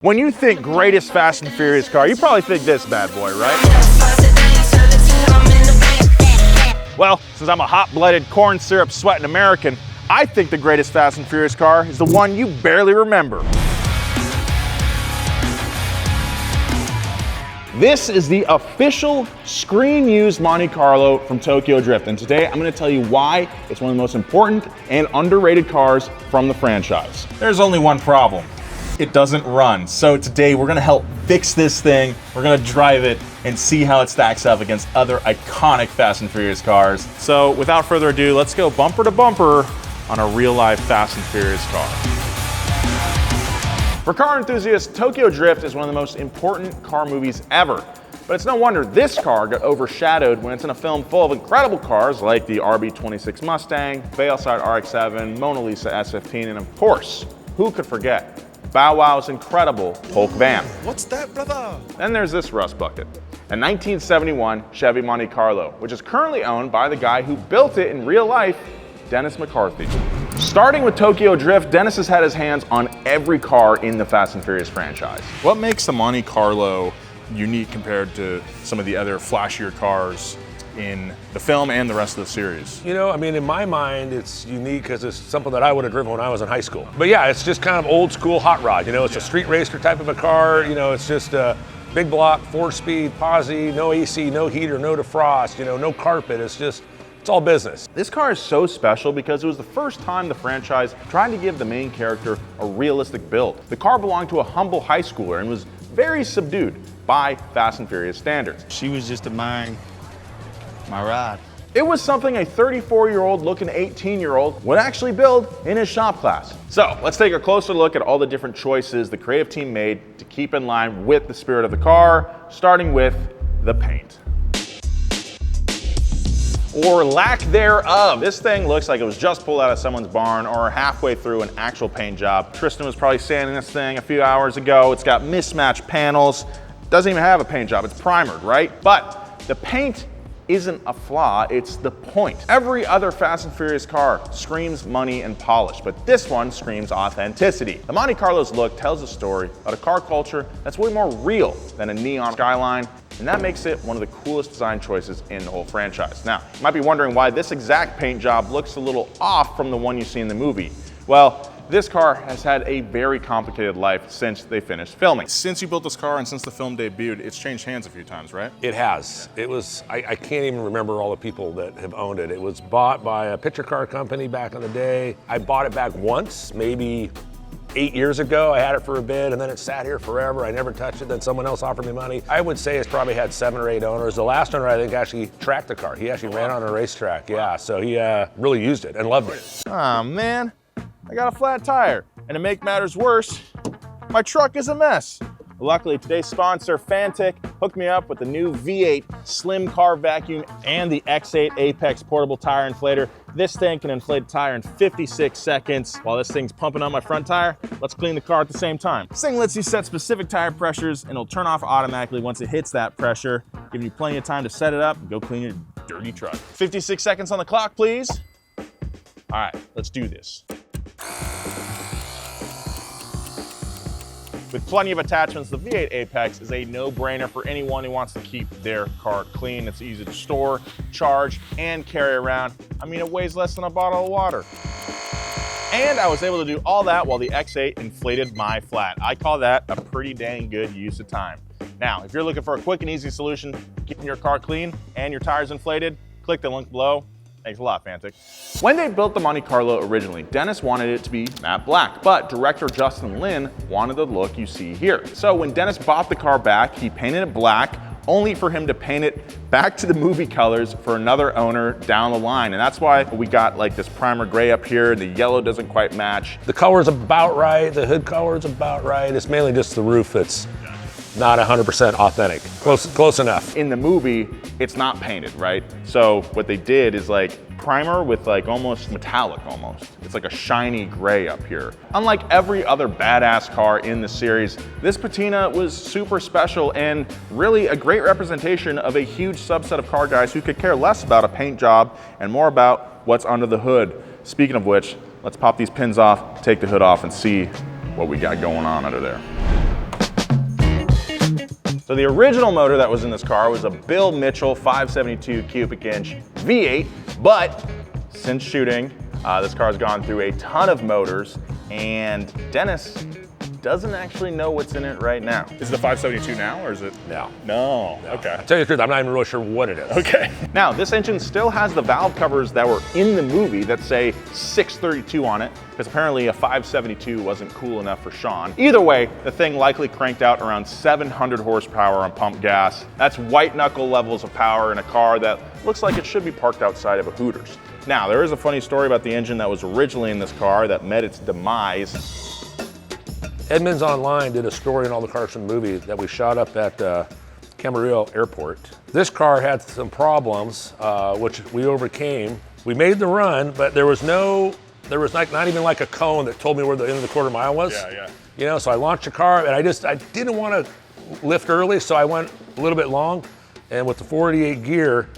When you think greatest Fast and Furious car, you probably think this bad boy, right? Well, since I'm a hot-blooded, corn syrup sweating American, I think the greatest Fast and Furious car is the one you barely remember. This is the official screen-used Monte Carlo from Tokyo Drift, and today I'm going to tell you why it's one of the most important and underrated cars from the franchise. There's only one problem. It doesn't run. So today we're gonna help fix this thing. We're gonna drive it and see how it stacks up against other iconic Fast and Furious cars. So without further ado, let's go bumper to bumper on a real life Fast and Furious car. For car enthusiasts, Tokyo Drift is one of the most important car movies ever. But it's no wonder this car got overshadowed when it's in a film full of incredible cars like the RB26 Mustang, Bayside RX-7, Mona Lisa S15, and of course, who could forget Bow Wow's incredible Hulk van. What's that, brother? Then there's this rust bucket, a 1971 Chevy Monte Carlo, which is currently owned by the guy who built it in real life, Dennis McCarthy. Starting with Tokyo Drift, Dennis has had his hands on every car in the Fast and Furious franchise. What makes the Monte Carlo unique compared to some of the other flashier cars in the film and the rest of the series? You know, I mean, in my mind, it's unique because it's something that I would have driven when I was in high school. But yeah, it's just kind of old school hot rod. You know, it's a street racer type of a car. You know, it's just a big block, 4-speed, posi, no AC, no heater, no defrost, you know, no carpet. It's all business. This car is so special because it was the first time the franchise tried to give the main character a realistic build. The car belonged to a humble high schooler and was very subdued by Fast and Furious standards. She was just my ride. It was something a 34-year-old looking 18-year-old would actually build in his shop class. So let's take a closer look at all the different choices the creative team made to keep in line with the spirit of the car, starting with the paint. Or lack thereof. This thing looks like it was just pulled out of someone's barn or halfway through an actual paint job. Tristan was probably sanding this thing a few hours ago. It's got mismatched panels. Doesn't even have a paint job, it's primered, right? But the paint isn't a flaw, it's the point. Every other Fast and Furious car screams money and polish, but this one screams authenticity. The Monte Carlo's look tells a story about a car culture that's way more real than a neon skyline, and that makes it one of the coolest design choices in the whole franchise. Now, you might be wondering why this exact paint job looks a little off from the one you see in the movie. Well, this car has had a very complicated life since they finished filming. Since you built this car and since the film debuted, it's changed hands a few times, right? It has. It was, I can't even remember all the people that have owned it. It was bought by a picture car company back in the day. I bought it back once, maybe 8 years ago. I had it for a bit and then it sat here forever. I never touched it. Then someone else offered me money. I would say it's probably had 7 or 8 owners. The last owner, I think, actually tracked the car. He actually ran on a racetrack. Yeah, so he really used it and loved it. Aw, man. I got a flat tire, and to make matters worse, my truck is a mess. Luckily, today's sponsor, Fantic, hooked me up with the new V8 Slim Car Vacuum and the X8 Apex Portable Tire Inflator. This thing can inflate a tire in 56 seconds. While this thing's pumping on my front tire, let's clean the car at the same time. This thing lets you set specific tire pressures, and it'll turn off automatically once it hits that pressure, giving you plenty of time to set it up and go clean your dirty truck. 56 seconds on the clock, please. All right, let's do this. With plenty of attachments, the V8 Apex is a no-brainer for anyone who wants to keep their car clean. It's easy to store, charge, and carry around. I mean, it weighs less than a bottle of water. And I was able to do all that while the X8 inflated my flat. I call that a pretty dang good use of time. Now, if you're looking for a quick and easy solution to keeping your car clean and your tires inflated, click the link below. Thanks a lot, Fantic. When they built the Monte Carlo originally, Dennis wanted it to be matte black, but director Justin Lin wanted the look you see here. So when Dennis bought the car back, he painted it black, only for him to paint it back to the movie colors for another owner down the line. And that's why we got like this primer gray up here, the yellow doesn't quite match. The color's about right, the hood color's about right. It's mainly just the roof that's not 100% authentic. Close enough. In the movie, it's not painted, right? So what they did is like primer with like almost metallic almost. It's like a shiny gray up here. Unlike every other badass car in the series, this patina was super special and really a great representation of a huge subset of car guys who could care less about a paint job and more about what's under the hood. Speaking of which, let's pop these pins off, take the hood off, and see what we got going on under there. So the original motor that was in this car was a Bill Mitchell 572 cubic inch V8, but since shooting, this car's gone through a ton of motors, and Dennis doesn't actually know what's in it right now. Is it a 572 now, or is it? No. No, okay. To tell you the truth, I'm not even really sure what it is. Okay. Now, this engine still has the valve covers that were in the movie that say 632 on it, because apparently a 572 wasn't cool enough for Sean. Either way, the thing likely cranked out around 700 horsepower on pump gas. That's white knuckle levels of power in a car that looks like it should be parked outside of a Hooters. Now, there is a funny story about the engine that was originally in this car that met its demise. Edmunds Online did a story on all the cars from the movie that we shot up at Camarillo Airport. This car had some problems, which we overcame. We made the run, but there was not even like a cone that told me where the end of the quarter mile was. Yeah. You know, so I launched the car, and I didn't want to lift early, so I went a little bit long, and with the 488 gear,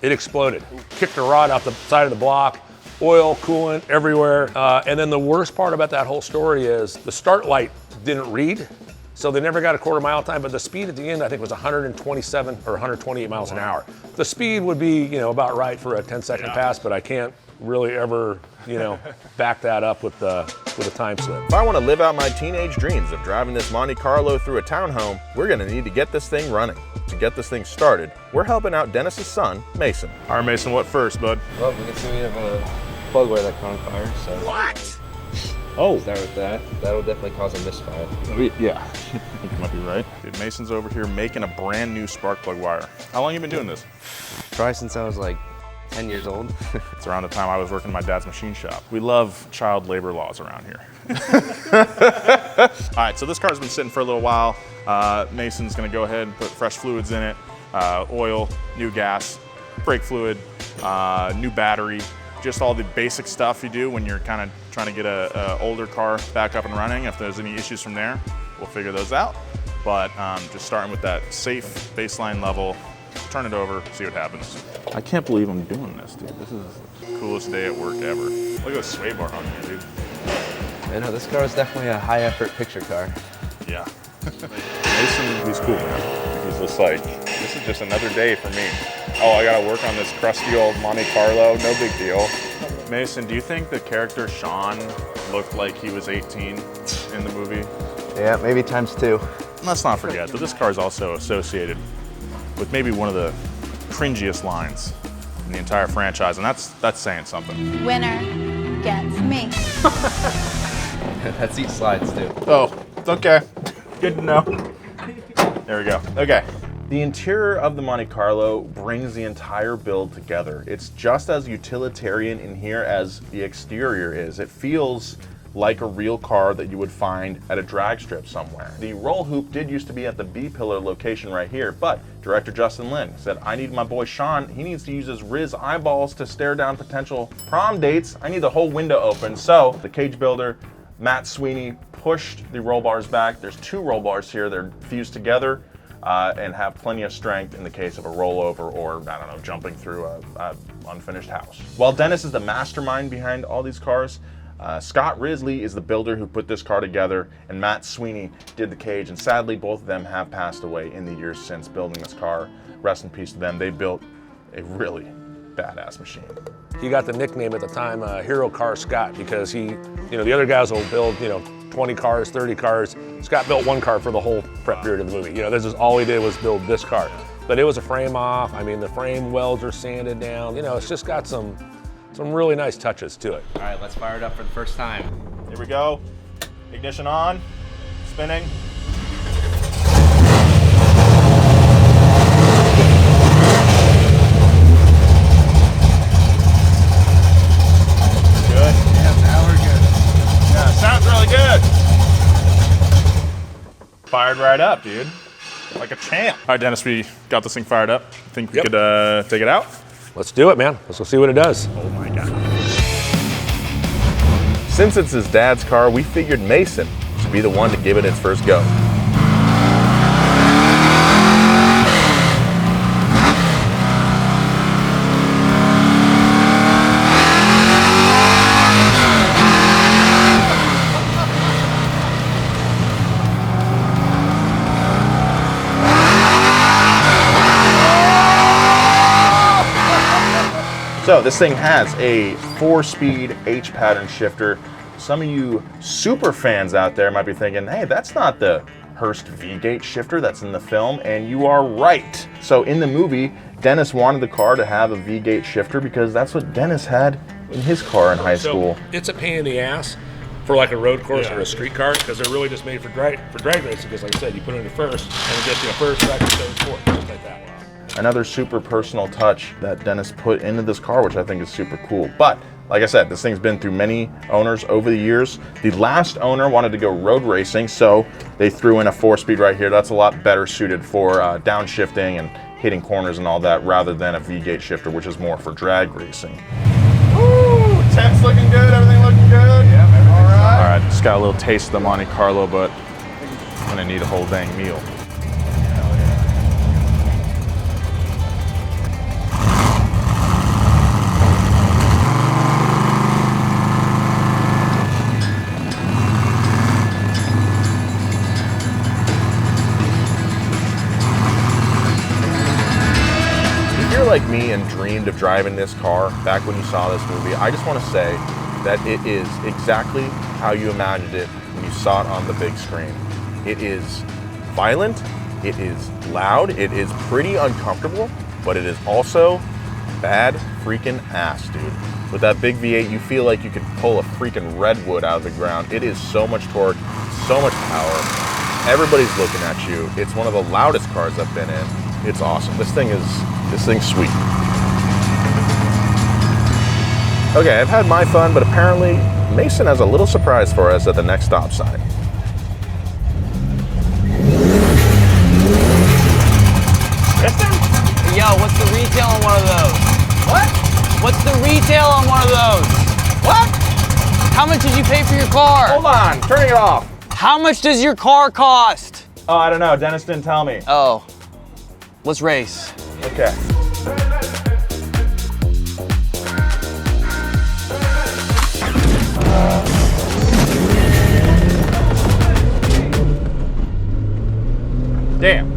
it exploded. Kicked a rod out the side of the block. Oil, coolant everywhere. And then the worst part about that whole story is the start light didn't read, so they never got a quarter mile time, but the speed at the end, I think, was 127 or 128 miles an hour. The speed would be, you know, about right for a 10-second pass, but I can't really ever, you know, back that up with a time slip. If I want to live out my teenage dreams of driving this Monte Carlo through a townhome, we're going to need to get this thing running. To get this thing started, we're helping out Dennis's son, Mason. All right, Mason, what first, bud? Well, we can see we have a plug wire that caught on fire, so. What? Oh. Start with that. That'll definitely cause a misfire. Yeah, I think you might be right. Dude, Mason's over here making a brand new spark plug wire. How long have you been doing this? Probably since I was like 10 years old. It's around the time I was working in my dad's machine shop. We love child labor laws around here. All right, so this car's been sitting for a little while. Mason's gonna go ahead and put fresh fluids in it, oil, new gas, brake fluid, new battery, just all the basic stuff you do when you're kind of trying to get a older car back up and running. If there's any issues from there, we'll figure those out. But just starting with that safe baseline level, turn it over, see what happens. I can't believe I'm doing this, dude. This is the coolest day at work ever. Look at the sway bar on here, dude. I know, this car is definitely a high effort picture car. Yeah. Mason, he's cool, man. He's just like, this is just another day for me. Oh, I gotta work on this crusty old Monte Carlo, no big deal. Mason, do you think the character Sean looked like he was 18 in the movie? Yeah, maybe times 2. Let's not forget that this car is also associated with maybe one of the cringiest lines in the entire franchise, and that's saying something. Winner gets me. That seat slides too. Oh, okay. Good to know. There we go. Okay. The interior of the Monte Carlo brings the entire build together. It's just as utilitarian in here as the exterior is. It feels like a real car that you would find at a drag strip somewhere. The roll hoop did used to be at the B-pillar location right here, but director Justin Lin said, I need my boy Sean, he needs to use his Riz eyeballs to stare down potential prom dates. I need the whole window open. So the cage builder, Matt Sweeney, pushed the roll bars back. There's 2 roll bars here. They're fused together and have plenty of strength in the case of a rollover or, I don't know, jumping through a unfinished house. While Dennis is the mastermind behind all these cars, Scott Risley is the builder who put this car together, and Matt Sweeney did the cage, and sadly both of them have passed away in the years since building this car. Rest in peace to them. They built a really badass machine. He got the nickname at the time, Hero Car Scott, because he, you know, the other guys will build, you know, 20 cars, 30 cars. Scott built 1 car for the whole prep period of the movie. You know, this is all he did was build this car. But it was a frame off. I mean, the frame welds are sanded down. You know, it's just got some really nice touches to it. All right, let's fire it up for the first time. Here we go. Ignition on, spinning. Good. Yeah, now we're good. Yeah, sounds really good. Fired right up, dude. Like a champ. All right, Dennis, we got this thing fired up. Think we Yep. could take it out? Let's do it, man. Let's go see what it does. Oh my God. Since it's his dad's car, we figured Mason should be the one to give it its first go. So this thing has a 4-speed H-pattern shifter. Some of you super fans out there might be thinking, hey, that's not the Hurst V-gate shifter that's in the film, and you are right. So in the movie, Dennis wanted the car to have a V-gate shifter because that's what Dennis had in his car in high school. It's a pain in the ass for like a road course or a street car, because they're really just made for drag racing. Because like I said, you put it in first, and it gets first, second, third, fourth, just like that. Another super personal touch that Dennis put into this car, which I think is super cool. But like I said, this thing's been through many owners over the years. The last owner wanted to go road racing, so they threw in a 4-speed right here. That's a lot better suited for downshifting and hitting corners and all that, rather than a V-gate shifter, which is more for drag racing. Woo! Tent's looking good, everything looking good. Yeah, all right. All right, just got a little taste of the Monte Carlo, but I'm gonna need a whole dang meal. Like me and dreamed of driving this car back when you saw this movie, I just want to say that it is exactly how you imagined it when you saw it on the big screen. It is violent, it is loud, it is pretty uncomfortable, but it is also bad freaking ass, dude. With that big V8, you feel like you could pull a freaking redwood out of the ground. It is so much torque, so much power. Everybody's looking at you. It's one of the loudest cars I've been in. It's awesome. This thing's sweet. Okay, I've had my fun, but apparently Mason has a little surprise for us at the next stop sign. Yo, what's the retail on one of those? What? What's the retail on one of those? What? How much did you pay for your car? Hold on, turning it off. How much does your car cost? Oh, I don't know. Dennis didn't tell me. Oh, let's race. Okay. Damn.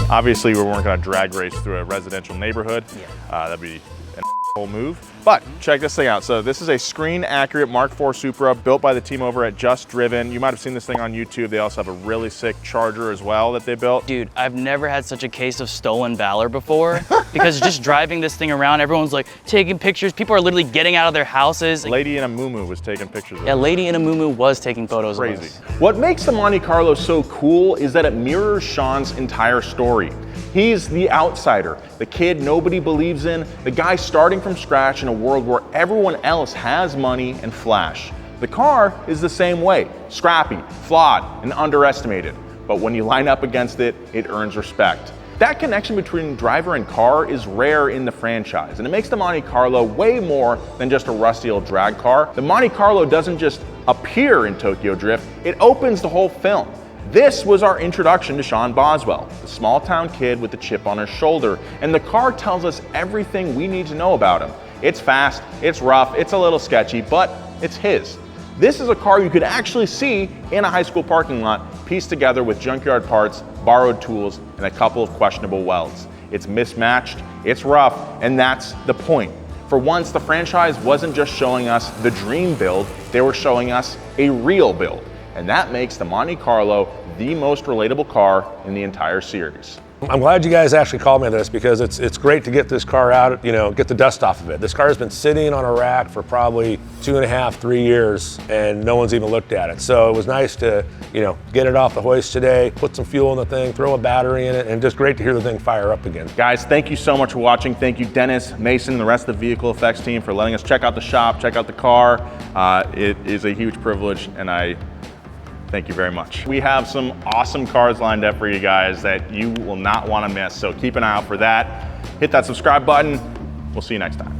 Obviously, we weren't going to drag race through a residential neighborhood. That'd be an whole move. But check this thing out. So this is a screen-accurate Mk4 Supra built by the team over at Just Driven. You might have seen this thing on YouTube. They also have a really sick Charger as well that they built. Dude, I've never had such a case of stolen valor before, because just driving this thing around, everyone's like taking pictures. People are literally getting out of their houses. Lady in a muumuu was taking pictures of it. Yeah, Lady in a muumuu was taking photos of us. Crazy. What makes the Monte Carlo so cool is that it mirrors Sean's entire story. He's the outsider, the kid nobody believes in, the guy starting from scratch in a world where everyone else has money and flash. The car is the same way, scrappy, flawed, and underestimated. But when you line up against it, it earns respect. That connection between driver and car is rare in the franchise, and it makes the Monte Carlo way more than just a rusty old drag car. The Monte Carlo doesn't just appear in Tokyo Drift, it opens the whole film. This was our introduction to Sean Boswell, the small town kid with the chip on his shoulder, and the car tells us everything we need to know about him. It's fast, it's rough, it's a little sketchy, but it's his. This is a car you could actually see in a high school parking lot, pieced together with junkyard parts, borrowed tools, and a couple of questionable welds. It's mismatched, it's rough, and that's the point. For once, the franchise wasn't just showing us the dream build, they were showing us a real build. And that makes the Monte Carlo the most relatable car in the entire series. I'm glad you guys actually called me this, because it's great to get this car out, get the dust off of it. This car has been sitting on a rack for probably 2.5, 3 years, and no one's even looked at it. So it was nice to, get it off the hoist today, put some fuel in the thing, throw a battery in it, and just great to hear the thing fire up again. Guys, thank you so much for watching. Thank you, Dennis, Mason, and the rest of the Vehicle Effects team for letting us check out the shop, check out the car. It is a huge privilege, and I thank you very much. We have some awesome cars lined up for you guys that you will not want to miss, so keep an eye out for that. Hit that subscribe button. We'll see you next time.